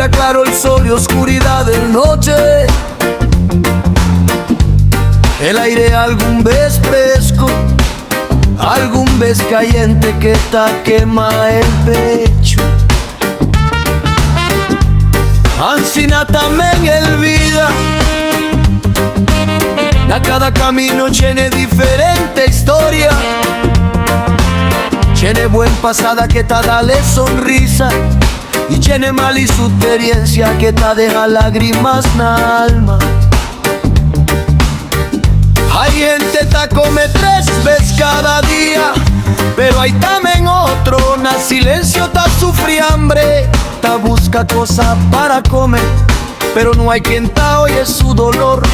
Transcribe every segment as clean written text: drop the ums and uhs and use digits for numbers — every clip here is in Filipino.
Mezcla claro el sol y oscuridad de noche. El aire algún vez fresco, algún vez caliente que te quema el pecho. Ansina también el vida, a cada camino tiene diferente historia. Tiene buen pasada que te dale sonrisa, y tiene mal y su experiencia que te deja lágrimas en la alma. Hay gente que come 3 veces cada día, pero hay también otro, na silencio te sufre hambre. Te busca cosas para comer, pero no hay quien te oye su dolor.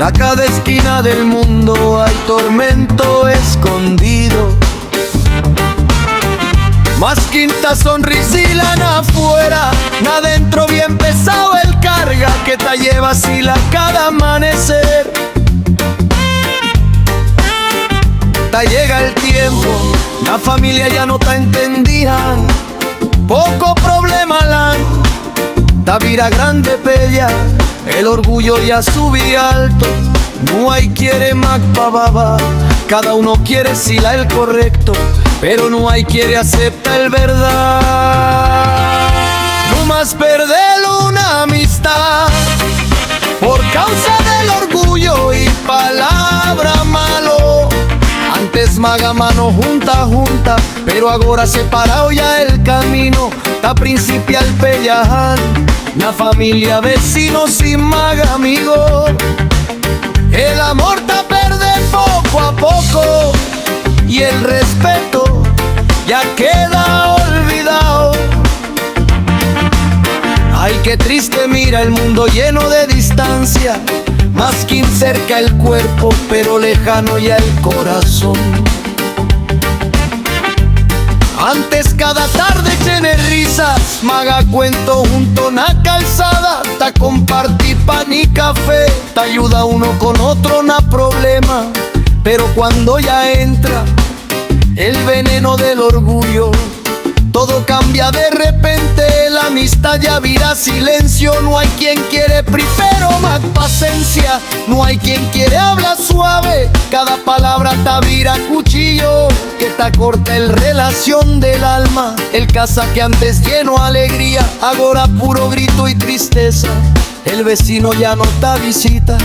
A cada esquina del mundo hay tormento escondido. Más quinta sonrisila afuera, adentro bien pesado el carga que te lleva así la cada amanecer. Te llega el tiempo, la familia ya no te entendían, poco problema la vira grande pelea, el orgullo ya sube alto. No hay quiere más pa' baba, cada uno quiere sila el correcto, pero no hay quiere acepta el verdad. No más perder una amistad por causa del orgullo y palabra malo. Antes maga mano junta, pero ahora separado ya el camino. Ta principial pelear, la familia, vecinos y maga amigo. El amor te perde poco a poco y el respeto ya queda olvidado. Ay, qué triste mira el mundo lleno de distancia, más que cerca el cuerpo, pero lejano ya el corazón. Antes cada tarde tiene risas, maga cuento junto a una calzada. Te compartí pan y café, te ayuda uno con otro, no problema. Pero cuando ya entra el veneno del orgullo, todo cambia de repente, la amistad ya vira silencio. No hay quien quiere primero más paciencia, no hay quien quiere hablar suave. Cada palabra te vira cuchillo, que te corta el relación del alma. El casa que antes lleno alegría, ahora puro grito y tristeza. El vecino ya no te visita,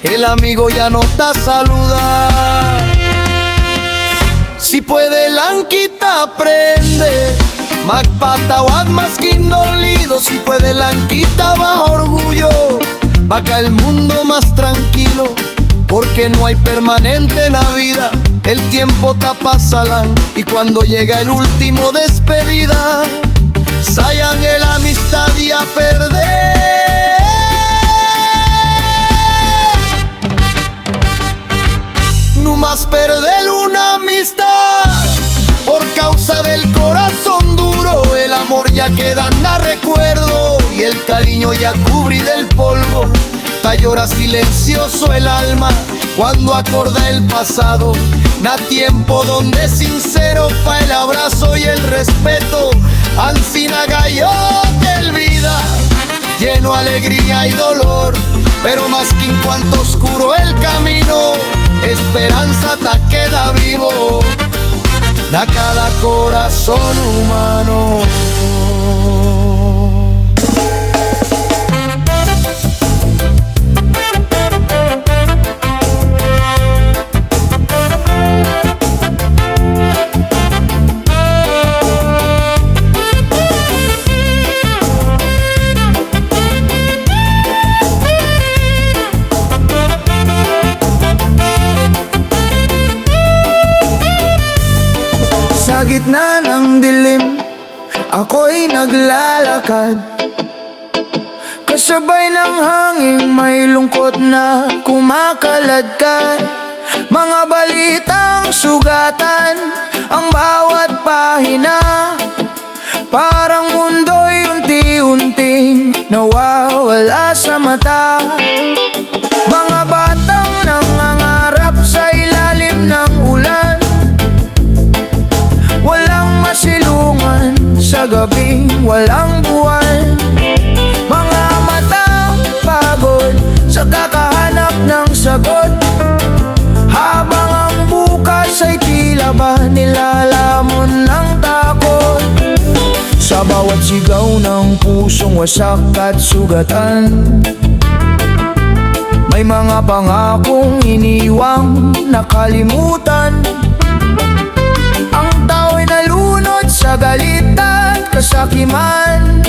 el amigo ya no te saluda. Si puede lanquita aprende, más pata o más dolido. Si puede lanquita bajo orgullo, va acá el mundo más tranquilo. Porque no hay permanente en la vida, el tiempo te pasa y cuando llega el último despedida, sayan el amistad y a perder. No más perder una amistad por causa del corazón duro. El amor ya queda en recuerdo y el cariño ya cubre del polvo. Te llora silencioso el alma cuando acorda el pasado. Da tiempo donde sincero pa' el abrazo y el respeto. Ansina gallo del vida, lleno alegría y dolor, pero más que en cuanto oscuro el camino, esperanza te queda vivo. Da cada corazón humano. Sa gitna ng dilim, ako'y naglalakad, kasabay ng hangin may lungkot na kumakaladkad. Mga balitang sugatan ang bawat pahina, parang mundo'y unti-unting nawawala sa mata. Mga batang nangangarap sa ilalim ng ulan, walang masilungan sa gabing walang buwan. bawat sigaw ng pusong wasak at sugatan. May mga pangakong iniwang nakalimutan. Ang tao'y nalunod sa galit at kasakiman,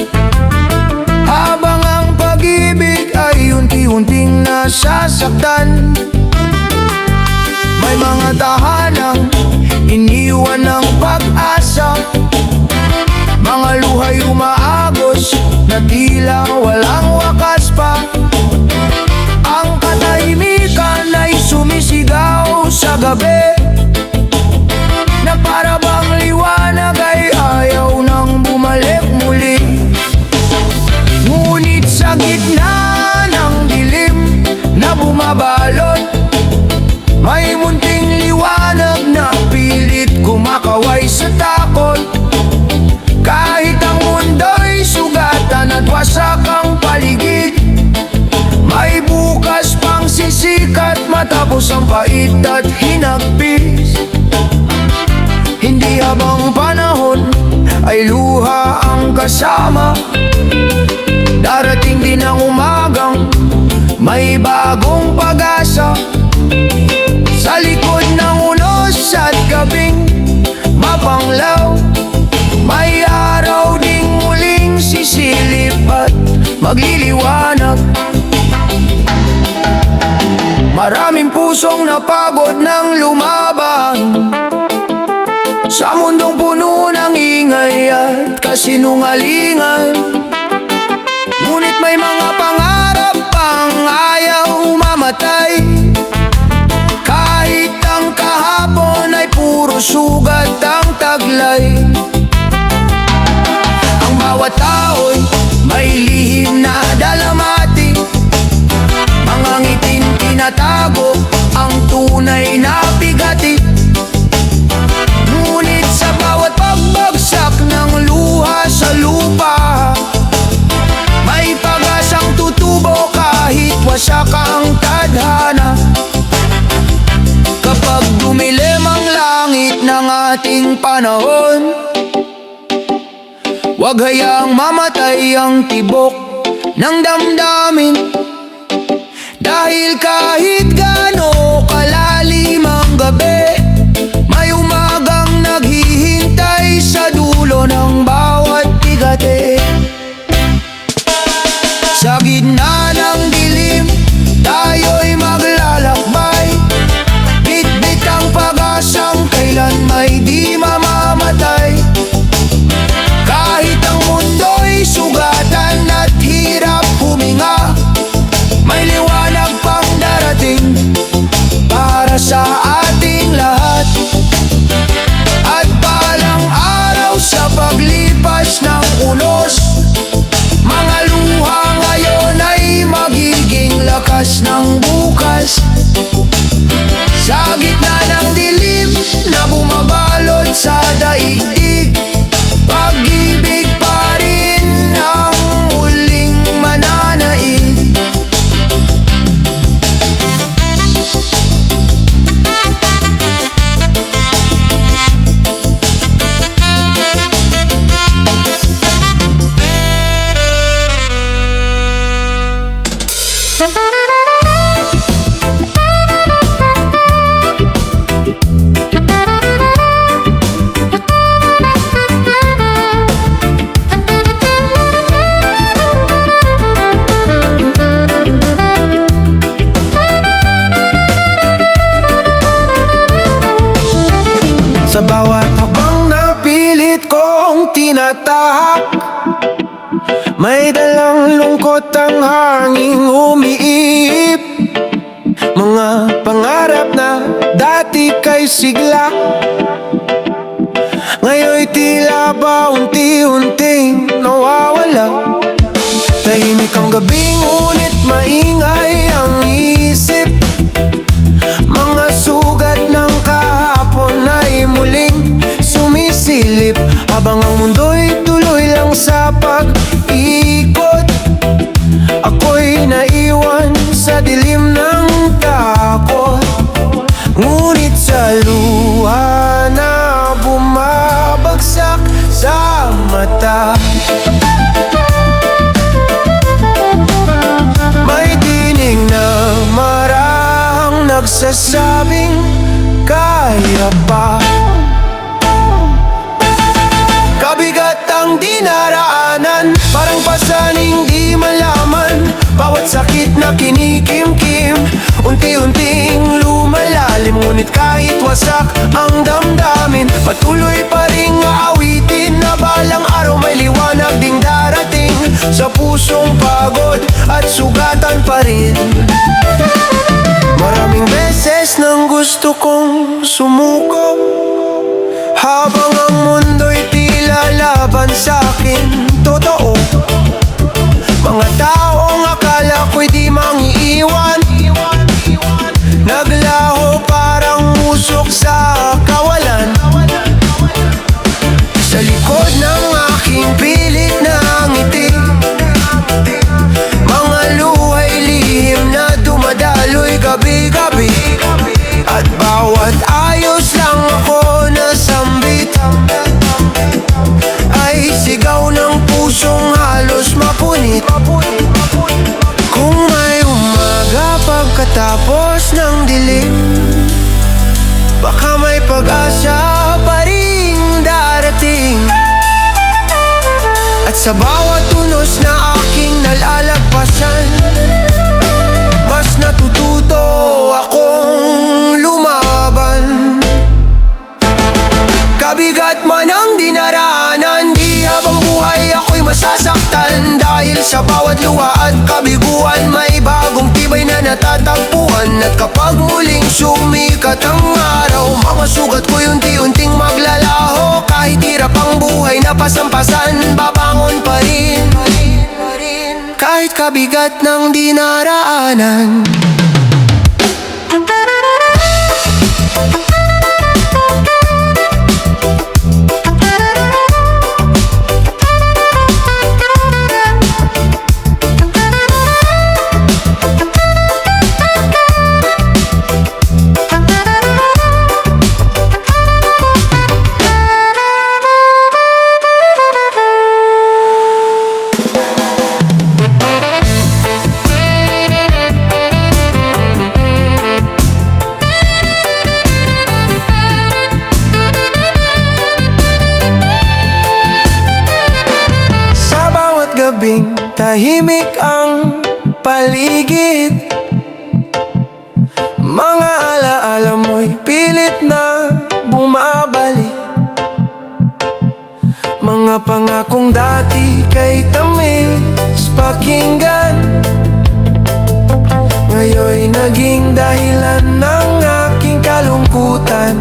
habang ang pag-ibig ay unti-unting nasasaktan. May mga tahanang iniwan ng pag-asa, mga luhay umaagos na tila walang wakas pa. Ang katahimikan ay sumisigaw sa gabi, na para bang liwanag ay ayaw nang bumalik muli. Ngunit sa gitna ng dilim na bumabalot, may munting liwanag na pilit kumakaway sa takot. Kahit ang mundo'y sugatan at wasak ang paligid, may bukas pang sisikat matapos ang pait at hinagpis. Hindi habang panahon ay luha ang kasama, darating din ang umagang may bagong pag-asa. Sa likod ng unos at gabing mapanglaw, may araw ding muling sisilip at magliliwanag. Maraming pusong napagod ng lumaban sa mundong puno ng ingay at kasinungalingan. Ngunit may mga pangarap pang ayaw mamatay, kahit ang kahapon ay puro sugat ang taglay. Ang bawat tao'y may lihim na dalamati, mga ngiting tinatago ang tunay na bigati. Ngunit sa bawat pagbagsak ng luha sa lupa, may pag-asang tutubo kahit wasak ang tadhana. Kapag dumilim ang langit ng ating panahon, huwag hayaang mamatay ang tibok ng damdamin. Dahil kahit gaano kalalim ang gabi, may umagang naghihintay sa dulo ng bawat bigati. Sa gitna ng dilim, tayo'y maglalakbay, bitbit ang pag-asang kailan may di mamamatay. Kahit ang mundo'y sugatan at hirap huminga, may liwanag pang darating para sa ating lahat. At balang araw sa paglipas ng unos, mga luha ngayon ay magiging lakas ng bukas. Sa gitna ng dilim na bumabalot sa daigdig, pag-ibig pa rin ang muling mananaig. Sa bawat habang napilit kong tinatahak, may dalang lungkot ang hanging umiip. Mga pangarap na dati kay sigla, ngayon'y tila ba unti-unting nawawala. Tahimik ang gabi ngunit maingay ang isip, mga sugat ng kahapon ay muling sumisilip. Habang ang mundo'y tuloy lang sa pag-ikot, ako'y naiwan sa dilim ng takot. Ngunit sa luha na bumabagsak sa mata, masasabing kaya pa. Kabigat ang dinaraanan, parang pasaning di malaman. Bawat sakit na kinikimkim, unti-unting lumalalim. Ngunit kahit wasak ang damdamin, patuloy pa ring aawitin na balang araw may liwanag ding darating. Sa pusong pagod at sugatan pa rin. Maraming beses nang gusto kong sumuko, habang ang mundo'y tila laban sa'kin. Totoo, mga taong akala ko'y di mangiiwan, naglaho parang musok sa kawalan. Sa likod ng aking pilit na ngiti, mga luhay lihim na dumadaloy gabi-gabi. At bawat ayos lang ako nasambit ay sigaw ng pusong halos mapunit. Kung may umaga pagkatapos ng dilim, baka may pag-asa pa ring darating. At sa bawat tunos na aking nalalagpasan, mas natututo akong lumaban. Kabigat man ang dinaraanan, di habang buhay ako'y masasaktan. Dahil sa bawat luha at kabiguan, may bagong tibay na natatagpuan. At kapag muling sumikat ang araw, mga sugat ko'y unti-unting maglalaho. Kahit hirap ang buhay na pasampasan, babangon pa rin. Kahit kabigat ng dinaraanan. Gabing tahimik ang paligid, mga alaala mo'y pilit na bumabalik. Mga pangakong dati kay tamis pakinggan, ngayon'y naging dahilan ng aking kalungkutan.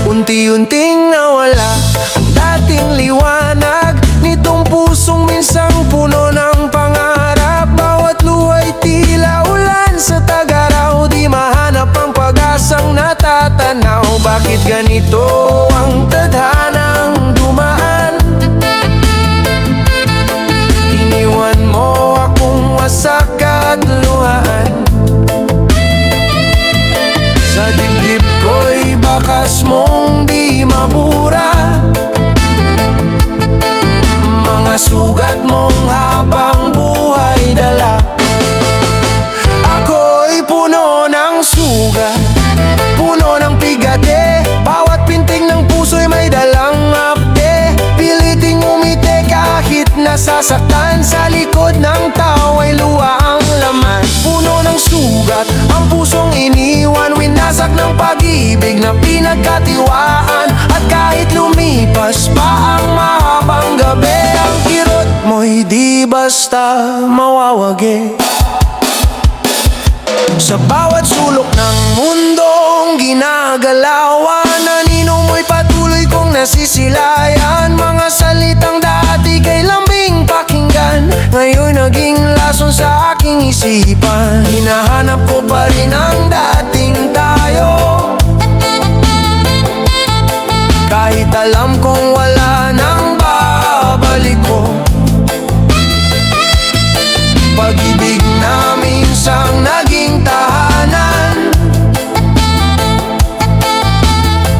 Unti-unting nawala ang dating liwanag nitong pusong minsang puno ng pangarap. Bawat luha'y tila ulan sa tag-araw, di mahanap ang pag-asang natatanaw. Bakit ganito ang tadhanang dumaan? Iniwan mo akong wasak at luhaan. Sa dibdib ko'y bakas mong di mabura, mga sugat mong habang buhay dala. Ako'y puno ng sugat, puno ng pigate. Bawat pintig ng puso'y may dalang apte. Piliting umite kahit nasasaktan, sa likod ng tao ay luha ang laman. Puno ng sugat ang pusong iniwan, winasak ng pag-ibig na pinagkatiwaan. At kahit lumipas pa ang mahabang gabi, ang kirot mo'y di basta mawawagi. Sa bawat sulok ng mundong ginagalawan, anino mo'y patuloy kong nasisilayan. Mga salitang dati kay lambing pakinggan, ngayon naging lason sa aking isipan. Hinahanap ko pa rin ang dating tayo, kahit alam kong wala nang babalik ko. Pag-ibig na minsang naging tahanan,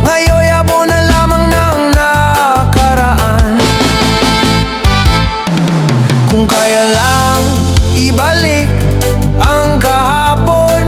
ngayon yabo na lamang ng nakaraan. Kung kaya lang ibalik ang kahapon,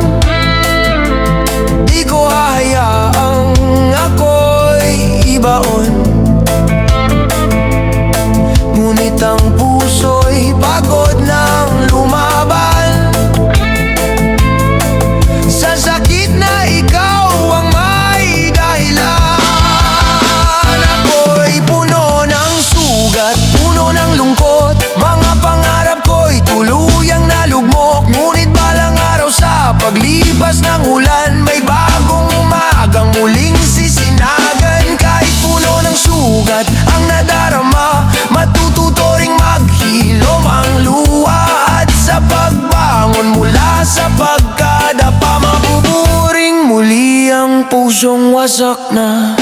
bukas ng ulan, may bagong umagang muling sisinagan. Kahit puno ng sugat ang nadarama, matututo ring maghilom ang luha. At sa pagbangon mula sa pagkadapa, mabuburing muli ang pusong wasak na.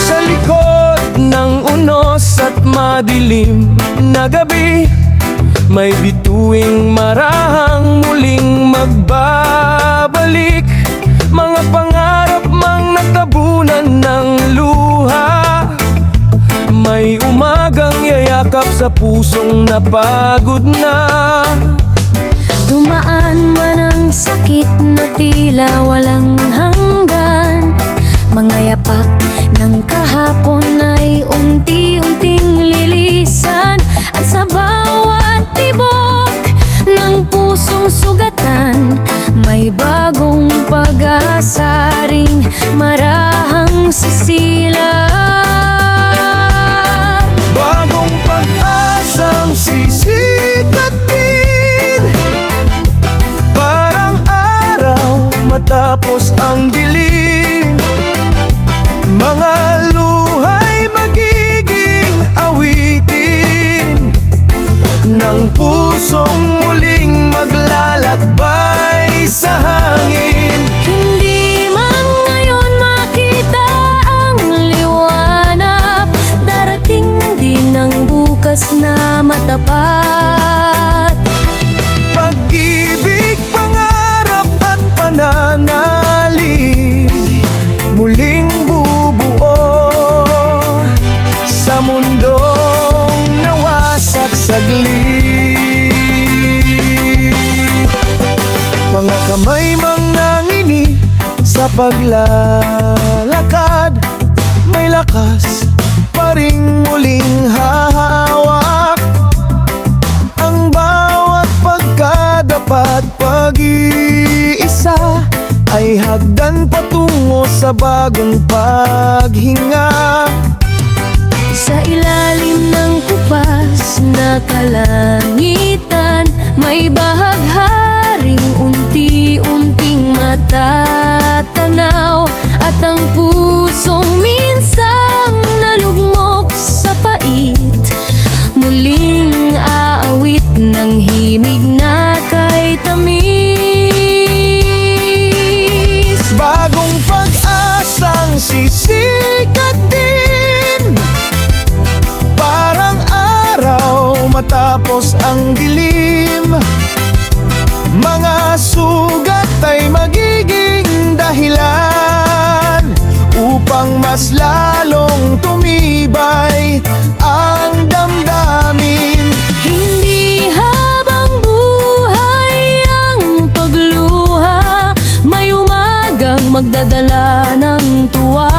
Sa likod ng unos at madilim na gabi, may bituing marahang muling magbabalik. Mga pangarap mang natabunan ng luha, may umagang yayakap sa pusong napagod na. Dumaan man ang sakit na tila walang hanggan, mga yapak ng kahapon ay unti-unting lilisan. At sa bawat tibok ng pusong sugatan, may bagong pag-asa ring marahang sisilan. Bagong pag-asang sisikat din, parang araw matapos ang dilim. Mga luha'y magiging awitin ng pusong muling maglalakbay sa hangin. Hindi man ngayon makita ang liwanag, darating din ang bukas na matapat. Pag-ibig, pangarap at pananalig muling bubuo sa mundong nawasak saglit. Mga kamay mang nangini sa paglalakad, may lakas pa ring muling hahawak. Ang bawat pagkadapat pag-iisa ay hagdan patungo sa bagong paghinga. Sa ilalim ng kupas na kalangitan, may bahagharing unti-unting matatanaw. At ang pusong minsang nalugmok sa pait, muling aawit ng himig na kay tamis. Bagong pag-asang sisikat din, parang araw matapos ang dilim. Mga sugat ay magiging dahilan upang mas lalong tumibay ang damdamin. Hindi habang buhay ang pagluha, may umagang magdadala ng tuwa.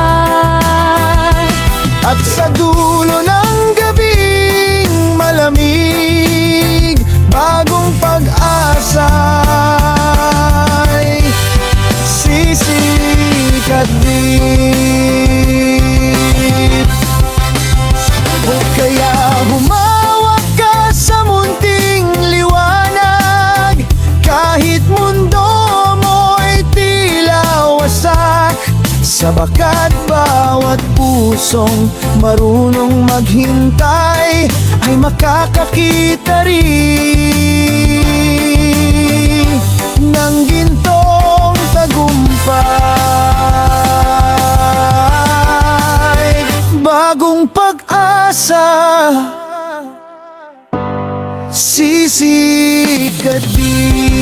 At sa dulo ng gabing malamig, bagong pag-asa ay sisikat din. Kaya humawak ka sa munting liwanag, kahit mundo mo'y tila wasak. Sa bakat bawat pusong marunong maghintay ay makakakita rin ng gintong tagumpay. Bagong pag-asa sisikat din.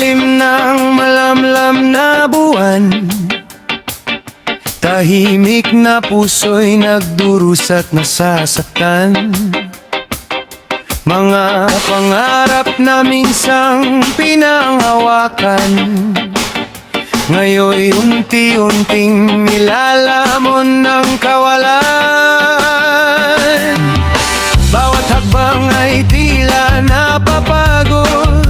ilalim ng malamlam na buwan, tahimik na puso'y nagdurus at nasasaktan. Mga pangarap na minsang pinanghawakan, ngayon'y unti-unting nilalamon ng kawalan. Bawat hakbang ay tila napapagod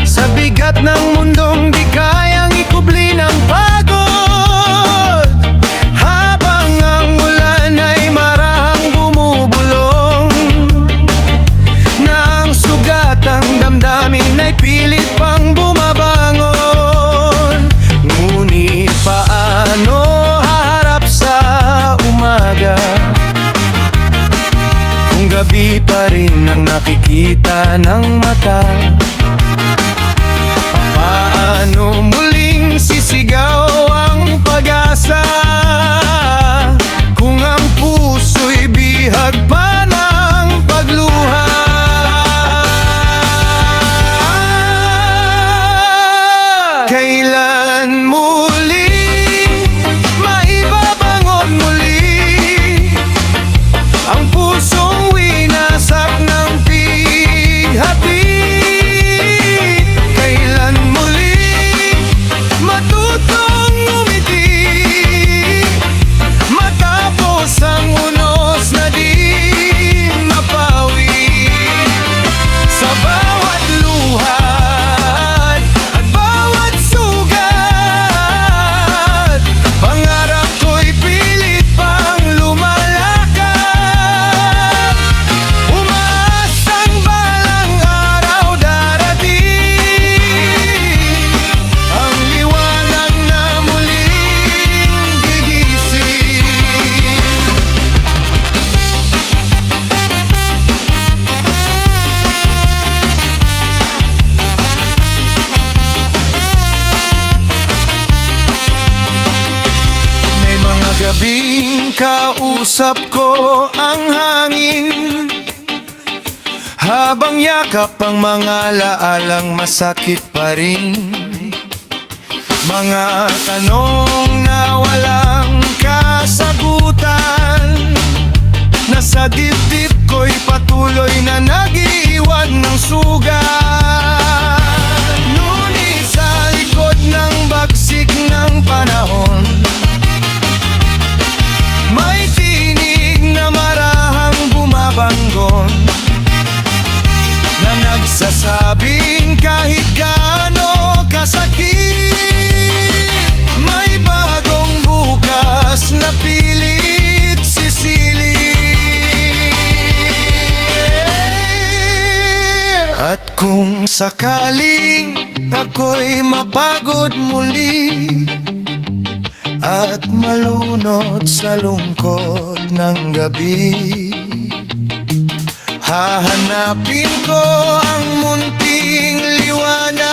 sa bigat ng mundong di kayang ikubli ng pagod. Habang ang ulan ay marahang bumubulong, na ang sugatang damdamin ay pilit pang bumabangon. Ngunit paano haharap sa umaga kung gabi pa rin ang nakikita ng mata? Paano muling sisigaw ang pag-asa kung ang puso'y bihag pa ng pagluha? Kailan muli maibabangon muli ang pusong winasak ng pighati? Kailan muli matutong umiti matapos ang unos na di mapawi? Sa bawat luha at bawat sugat, pangarap ko'y pilit pang lumalakad. Umaasang balang araw darating, ang liwanag na muling gigising. May mga gabing kausap ko ang hangin, habang yakap ang mga laalang masakit pa rin. Mga tanong na walang kasagutan, nasa dibdib ko'y patuloy na nag-iwan ng sugat. Ngunit sa likod ng bagsik ng panahon, may tinig na marahang bumabanggon, na nagsasabing kahit gaano kasakit, may bagong bukas na pilit sisilip. At kung sakaling ako'y mapagod muli at malunod sa lungkot ng gabi, hahanapin ko ang munting liwanag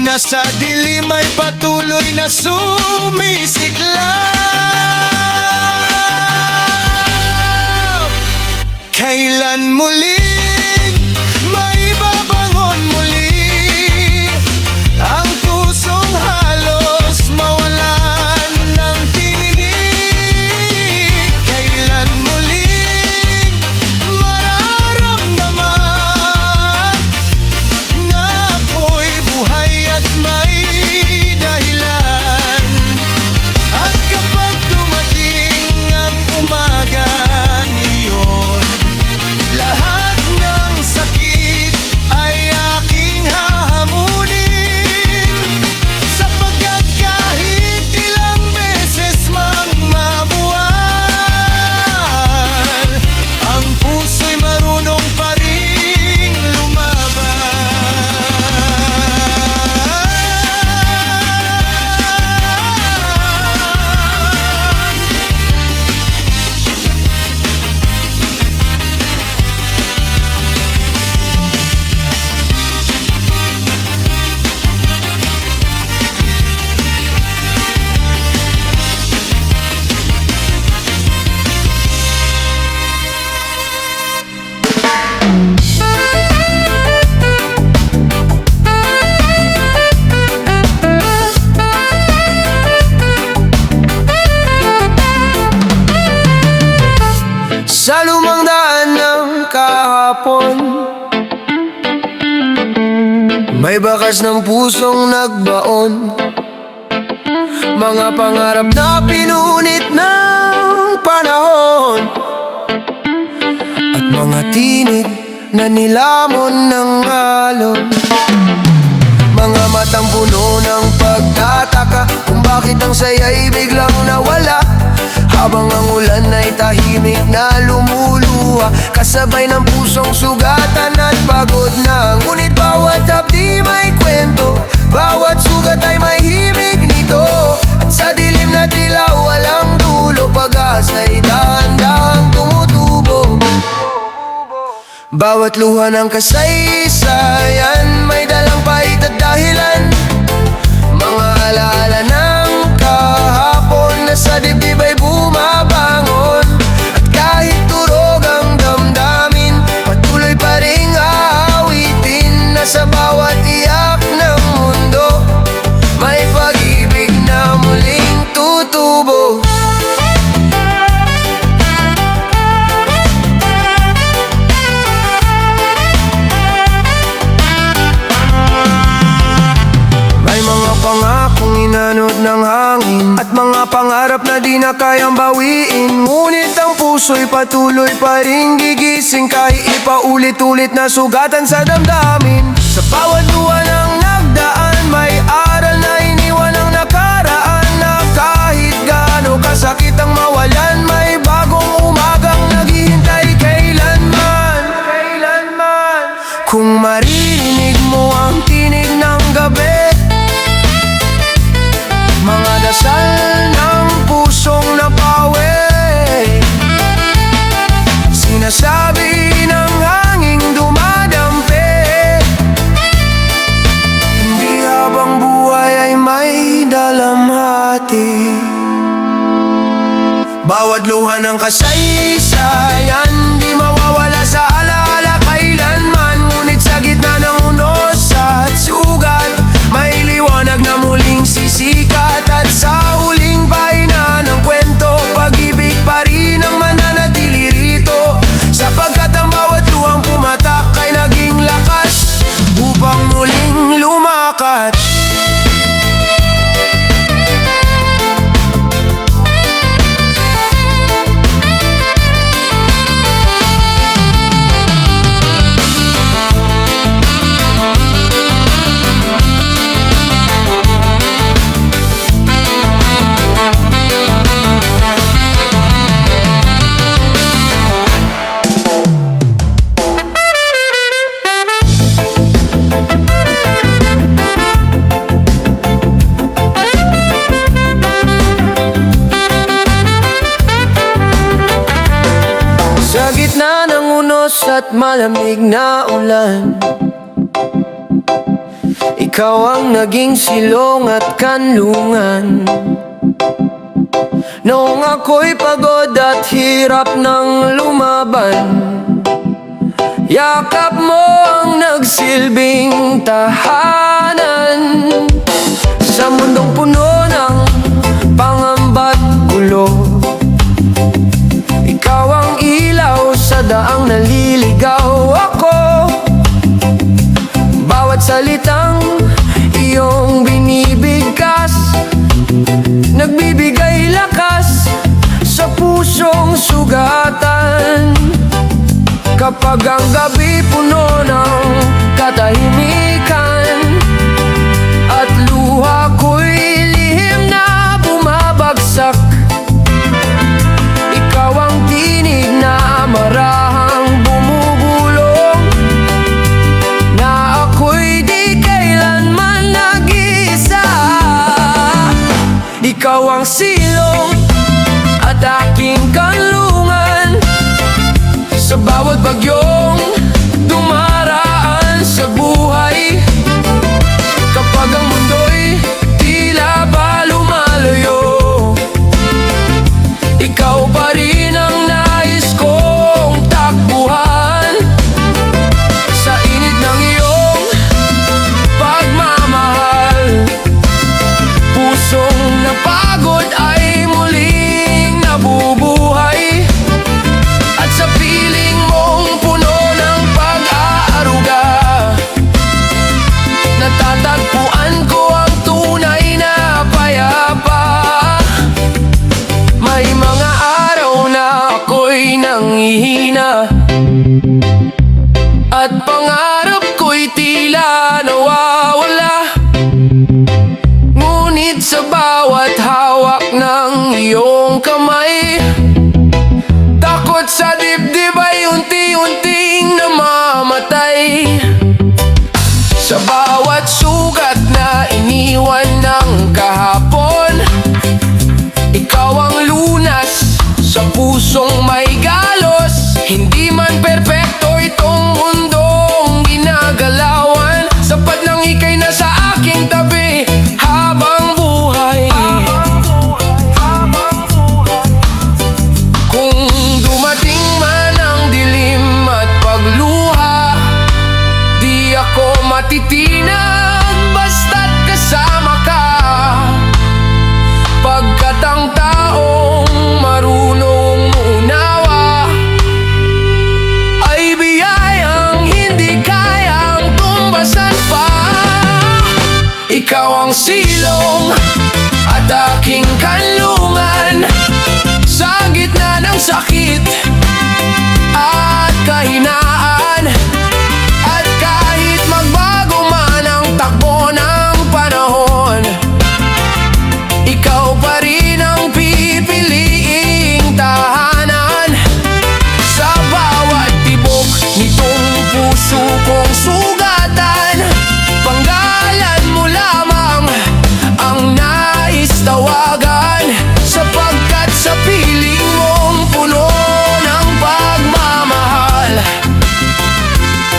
na sa dilim ay patuloy na sumisiklaw. Kailan muling maibabangon muli ang pusong halos mawalan ng tinig? Kailan muling mararamdaman na ako'y buhay at may dahilan? At kapag dumating ang umaga niyon, lahat May bakas ng pusong nagbaon, mga pangarap na pinunit ng panahon, at mga tinig na nilamon ng alon. Mga matang puno ng pagtataka kung bakit ang saya'y biglang nawala, habang ang ulan ay tahimik na lumuluha, kasabay ng pusong sugatan at pagod na. Ngunit bawat hapdi may kwento, bawat sugat ay may himig nito, at sa dilim na tila walang dulo, pag-asa'y dahan-dahang tumutubo. Bawat luha ng kasaysayan may dalang pait at dahilan, mga alaala ng kahapon na sa dibdib ay bumabangon. At kahit turog ang damdamin, patuloy pa ring aawitin, na sa bawat iyak ng mundo may pag-ibig na muling tutubo. Pangakong inanod ng hangin, at mga pangarap na di na kayang bawiin, ngunit ang puso'y patuloy pa rin gigising, kahit ipaulit-ulit na sugatan sa damdamin. Sa bawat luha ng nagdaan may aral na iniwan ng nakaraan, na kahit gaano kasakit ang mawalan, may bagong umagang naghihintay kailanman. Kung maririnig mo ang tinig ng gabi, mga dasal ng pusong napawi, sinasabi ng hanging dumadampi, hindi habang buhay ay may dalamhati. Bawat luha ng kasaysayan di mawawala sa alaala kailanman, ngunit sa gitna ng unos at sugat may liwanag na muling sisikat, at sa huling pahina ng kwento, pag-ibig pa rin ang mananatili rito, sapagkat ang bawat luhang pumatak ay naging lakas upang muling lumakat. Sa gitna ng unos at malamig na ulan, ikaw ang naging silong at kanlungan. Noong ako'y pagod at hirap ng lumaban, yakap mo ang nagsilbing tahanan. Sa mundong puno ng pangamba't gulo, ikaw ang ilaw sa daang naliligaw ako. Bawat salitang iyong binibigkas, nagbibigay lakas sa pusong sugatan. Kapag ang gabi puno ng katahimikan, at luha ko'y lihim na bumabagsak, ikaw ang tinig na marahang bumubulong, na ako'y di kailanman nag-iisa. Ikaw ang silong at aking kanlungan, sa bawat bagyong dumaraan sa buhay. Kapag ang mundo'y tila ba lumalayo, ikaw pa rin ang nais kong takbuhan. Sa init ng iyong pagmamahal, pusong napagod ay muling nabubuhay, at sa piling mong puno bawat sugat na iniwan ng kahapon, ikaw ang lunas sa pusong may galos. Hindi man perpekto itong mundong ginagalawan, sapat nang ika'y nasa aking tabi habang buhay. Kung dumating man ang dilim at pagluha, di ako matitinag basta't kasama ka. Pagkat ang taong marunong unawa ay biyayang hindi kayang tumbasan pa. Ikaw ang silong at aking kanlungan sa gitna ng sakit at kahinaan. At kahit magbago man ang takbo ng panahon, ikaw pa rin ang pipiliing tahanan. Sa bawat tibok nitong puso kong sugatan, panggalan mo lamang ang nais tawagan. Sapagkat sa piling mong puno ng pagmamahal,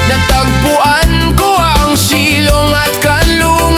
natagpuan ko ang silong at kanlungan.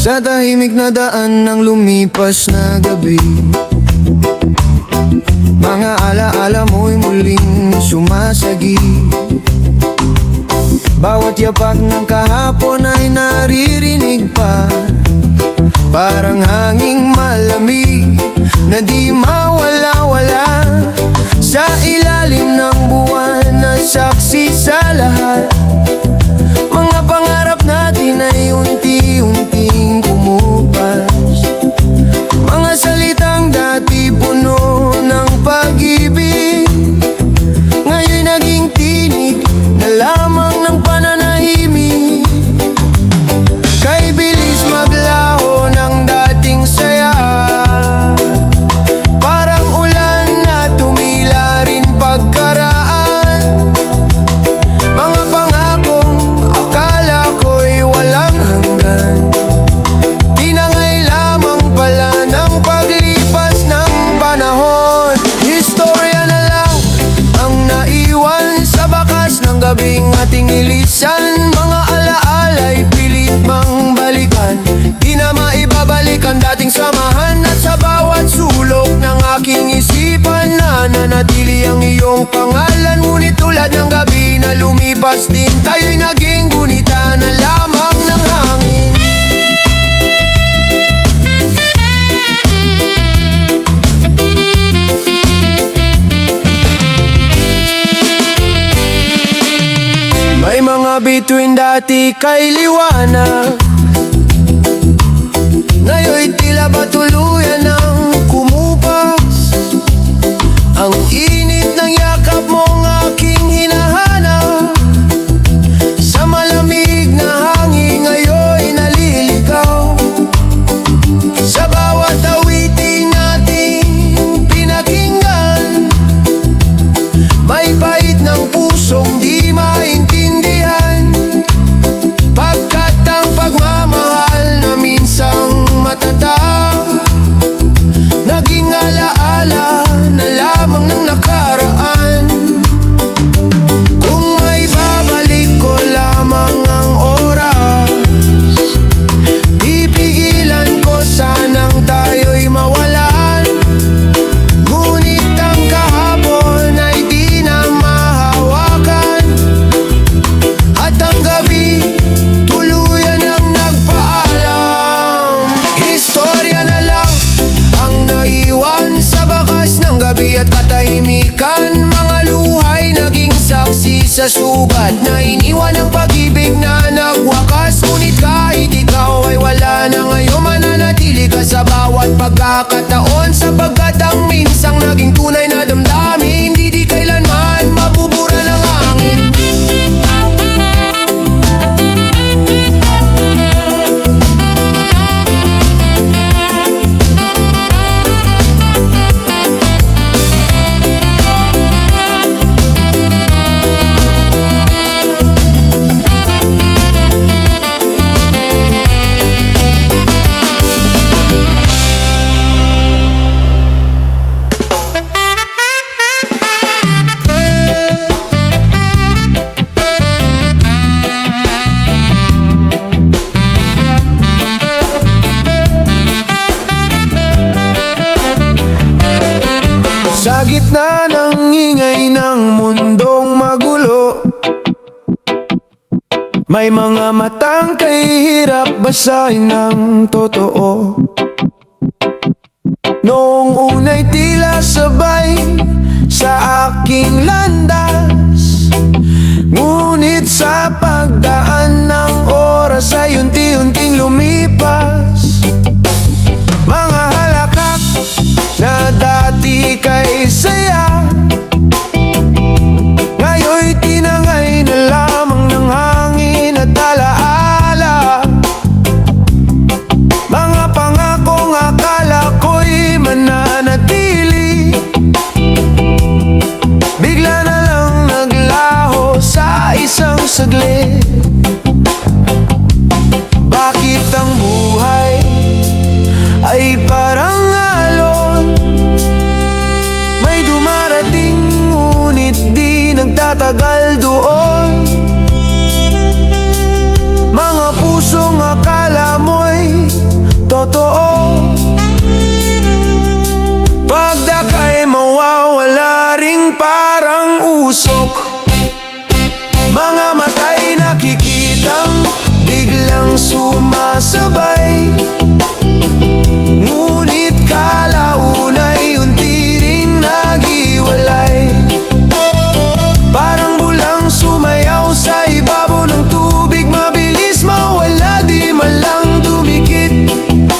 Sa tahimik na daan ng lumipas na gabi, mga alaala mo'y muling sumasagi. Bawat yapak ng kahapon ay naririnig pa, parang hanging malamig na di mawala-wala. Sa ilalim ng buwan na saksi sa lahat, mga pangarap natin ay unti-unting kumupas. Mga salitang dati puno ng pag-ibig, ngayon naging tinig na lamang ng pananahimik. Kay bilis maglaho ng dating saya, parang ulan na tumila rin pagkaraan. Mga pangakong akala ko'y walang hanggan, tinangay lamang pala ng paglipas ng panahon. Istorya na lang ang naiwan sa bakas ng gabing ating ilisan. Mga alaala'y pilit mang balikan, di na maibabalik ang dating samahan. At sa bawat sulok ng aking isipan, nananatili ang iyong pangalan. Ngunit tulad ng gabi na lumipas din, tayo'y naging gunita na lamang ng hangin. May mga bituin dati kay liwanag, ngayon'y tila ba tuluyan ng kumupas. Ang init ng yakap mong aking hinahanap, sa malamig na hangin ngayon'y naliligaw. Sa bawat awitin nating pinakinggan, may pait ng pusong di maintindihan. Pagkat ang pagmamahal na minsang matatag sa sugat na iniwan ng pag-ibig na nagwakas. Ngunit kahit ikaw ay wala na ngayon, mananatili ka sa bawat pagkakataon, sapagkat ang minsang naging tunay na damdamin hindi di kailanman mabubura ng hangin. Sa gitna ng ingay ng mundong magulo, may mga matang kahihirap basahin ng totoo. Noong una'y tila sabay sa aking landas, ngunit sa pagdaan ng oras ay unti-unting lumipas. Mga halakak na dati kay saya, ngayon'y tinangay na lamang ng hangin at alaala. Mga pangakong akala ko'y mananatili, bigla na lang naglaho sa isang saglit. Bakit ang buhay ay parang alon? May dumarating ngunit di nagtatagal doon. Mga pusong akala mo'y totoo, pagdakay mawawala ring parang usok. Mga mata'y nakikitang biglang sumasabay, ngunit kalaunay unti rin naghiwalay. Parang bulang sumayaw sa ibabaw ng tubig, mabilis mawala, di man lang dumikit.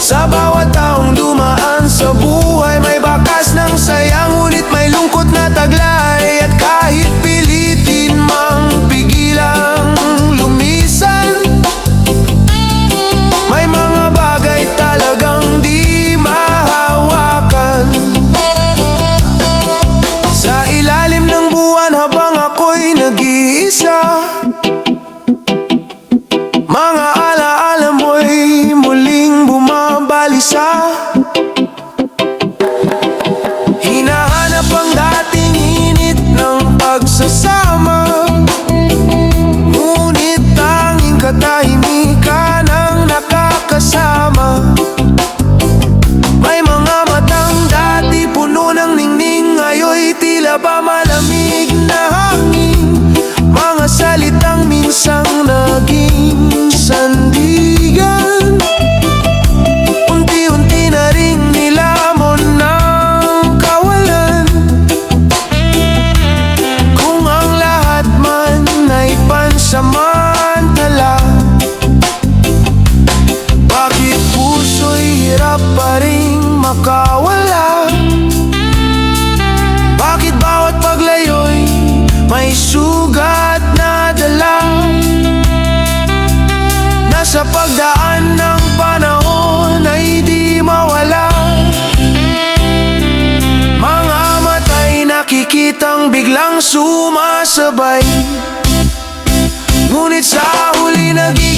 Sa bawat taong dumaan sa buhay, may bakas ng saya, ngunit may lungkot na taglay. At kahit pilitin mang pigilang lumisan, may mga bagay talagang di mahawakan. Sa ilalim ng buwan habang ako'y nag-iisa, mga alaala mo'y muling bumabalisa. Hinahanap ang dating init ng pagsasama, ngunit tanging katahimikan ang nakakasama. May mga matang dati puno ng ningning, ngayon'y tila ba malamig na hangin. Mga salitang minsang naging sandigan, unti-unti na ring nilamon ng kawalan. Kung ang lahat man ay pansamantala, bakit puso'y hirap pa rin makawala? Bakit bawat paglayo'y may sugat na dala? Nasa pagdaan ng panahon ay di mawala. Mga mata'y nakikitang biglang sumasabay, ngunit sa huli naging